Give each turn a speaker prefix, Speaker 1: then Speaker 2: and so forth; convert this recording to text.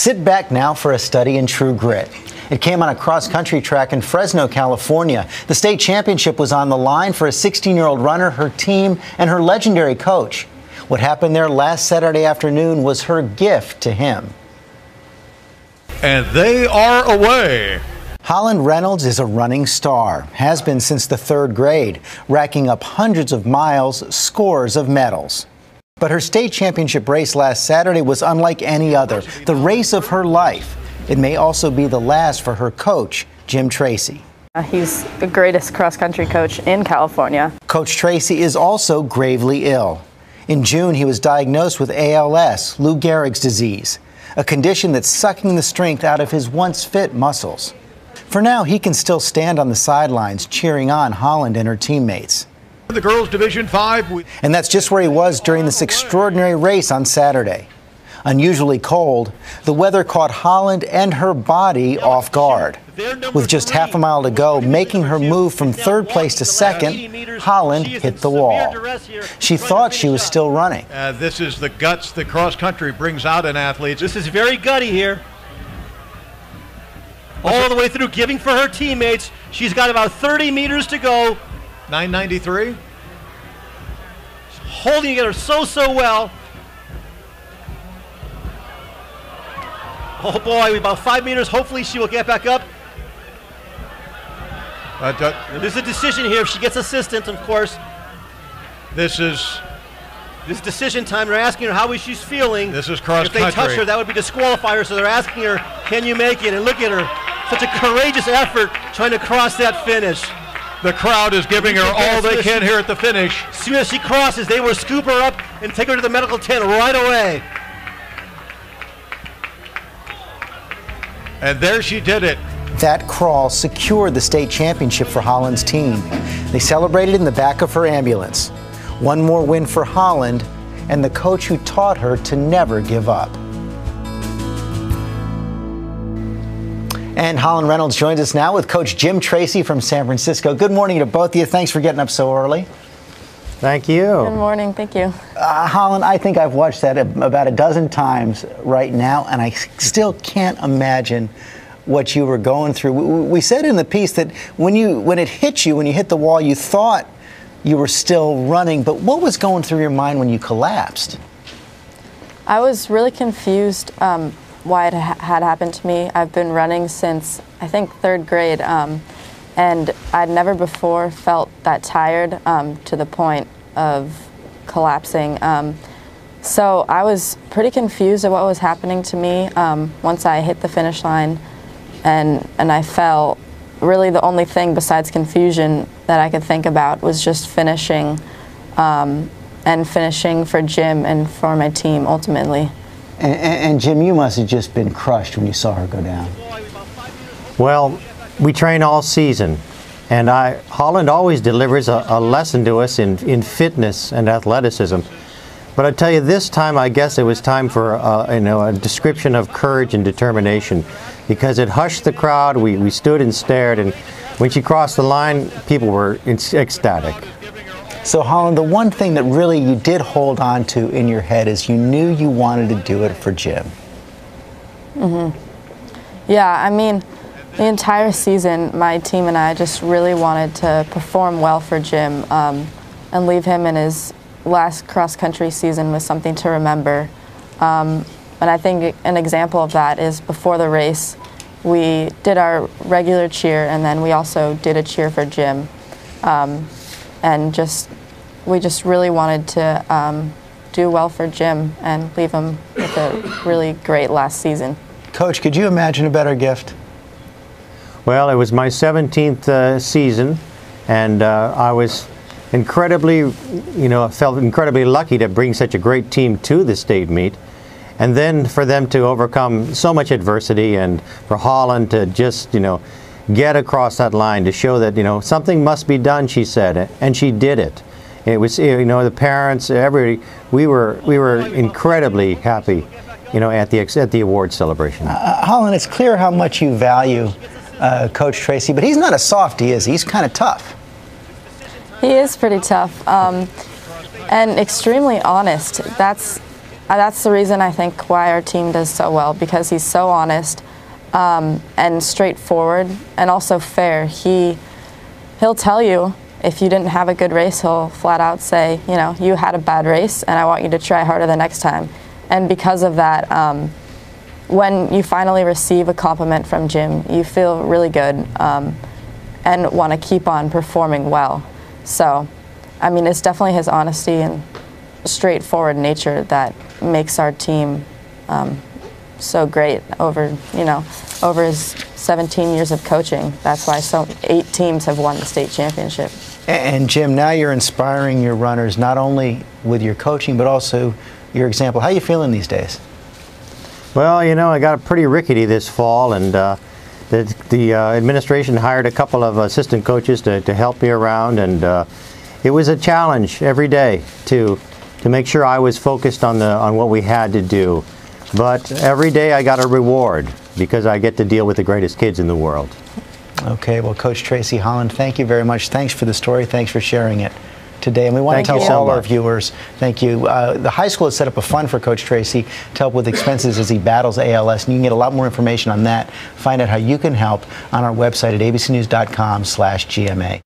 Speaker 1: Sit back now for a study in true grit. It came on a cross-country track in Fresno, California. The state championship was on the line for a 16-year-old runner, her team, and her legendary coach. What happened there last Saturday afternoon was her gift to him.
Speaker 2: And they are away.
Speaker 1: Holland Reynolds is a running star, has been since the 3rd grade, racking up hundreds of miles, scores of medals. But her state championship race last Saturday was unlike any other, the race of her life. It may also be the last for her coach, Jim Tracy.
Speaker 3: He's the greatest cross-country coach in California.
Speaker 1: Coach Tracy is also gravely ill. In June, he was diagnosed with ALS, Lou Gehrig's disease, a condition that's sucking the strength out of his once fit muscles. For now, he can still stand on the sidelines cheering on Holland and her teammates.
Speaker 2: The girls' Division 5.
Speaker 1: And that's just where he was during this extraordinary race on Saturday. Unusually cold, the weather caught Holland and her body off guard. With just half a mile to go, making her move from 3rd place to 2nd, Holland hit the wall. She thought she was still running.
Speaker 2: This is the guts that cross-country brings out in athletes.
Speaker 4: This is very gutty here. All the way through, giving for her teammates. She's got about 30 meters to go.
Speaker 2: 9:93.
Speaker 4: Holding it so well. Oh boy, about 5 meters. Hopefully she will get back up. There's a decision here if she gets assistance, of course.
Speaker 2: This
Speaker 4: decision time. They're asking her how she's feeling.
Speaker 2: This is cross-country.
Speaker 4: If they touch her, that would be disqualify her. So they're asking her, can you make it? And look at her. Such a courageous effort trying to cross that finish.
Speaker 2: The crowd is giving her all they can here at the finish.
Speaker 4: As soon as she crosses, they will scoop her up and take her to the medical tent right away.
Speaker 2: And there she did it.
Speaker 1: That crawl secured the state championship for Holland's team. They celebrated in the back of her ambulance. One more win for Holland and the coach who taught her to never give up. And Holland Reynolds joins us now with Coach Jim Tracy from San Francisco. Good morning to both of you. Thanks for getting up so early.
Speaker 3: Thank you. Good morning. Thank you.
Speaker 1: Holland, I think I've watched that about a dozen times right now, and I still can't imagine what you were going through. We said in the piece that when it hit you, when you hit the wall, you thought you were still running, but what was going through your mind when you collapsed?
Speaker 3: I was really confused why it had happened to me. I've been running since, I think, 3rd grade, and I'd never before felt that tired to the point of collapsing. So I was pretty confused at what was happening to me once I hit the finish line and I fell. Really the only thing besides confusion that I could think about was just finishing and finishing for Jim and for my team ultimately.
Speaker 1: And Jim, you must have just been crushed when you saw her go down.
Speaker 5: Well, we train all season, and Holland always delivers a lesson to us in fitness and athleticism. But I tell you, this time I guess it was time for a description of courage and determination, because it hushed the crowd. We stood and stared, and when she crossed the line, people were ecstatic.
Speaker 1: So Holland, the one thing that really you did hold on to in your head is you knew you wanted to do it for Jim.
Speaker 3: Yeah, I mean, the entire season, my team and I just really wanted to perform well for Jim and leave him in his last cross-country season with something to remember. And I think an example of that is before the race, we did our regular cheer, and then we also did a cheer for Jim. And we just really wanted to do well for Jim and leave him with a really great last season.
Speaker 1: Coach, could you imagine a better gift?
Speaker 5: Well, it was my 17th season, and I was incredibly, felt incredibly lucky to bring such a great team to the state meet. And then for them to overcome so much adversity, and for Holland to just, get across that line to show that, something must be done, she said, and she did it. It was, the parents, everybody, we were incredibly happy, at the award celebration.
Speaker 1: Holland, it's clear how much you value Coach Tracy, but he's not a softie, is he? He's kind of tough.
Speaker 3: He is pretty tough and extremely honest. that's the reason I think why our team does so well, because he's so honest and straightforward and also fair. He'll tell you if you didn't have a good race, he'll flat out say, you know, you had a bad race and I want you to try harder the next time. And because of that, when you finally receive a compliment from Jim, you feel really good and want to keep on performing well. So, I mean, it's definitely his honesty and straightforward nature that makes our team so great over, you know, over his 17 years of coaching. That's why 8 teams have won the state championship.
Speaker 1: And Jim, now you're inspiring your runners not only with your coaching but also your example. How are you feeling these days?
Speaker 5: Well, you know, I got pretty rickety this fall, and the administration hired a couple of assistant coaches to help me around, and it was a challenge every day to make sure I was focused on what we had to do. But every day I got a reward because I get to deal with the greatest kids in the world.
Speaker 1: Okay, well, Coach Tracy Holland, thank you very much. Thanks for the story. Thanks for sharing it today. And we want to tell all our viewers, thank you. The high school has set up a fund for Coach Tracy to help with expenses as he battles ALS. And you can get a lot more information on that. Find out how you can help on our website at abcnews.com/GMA.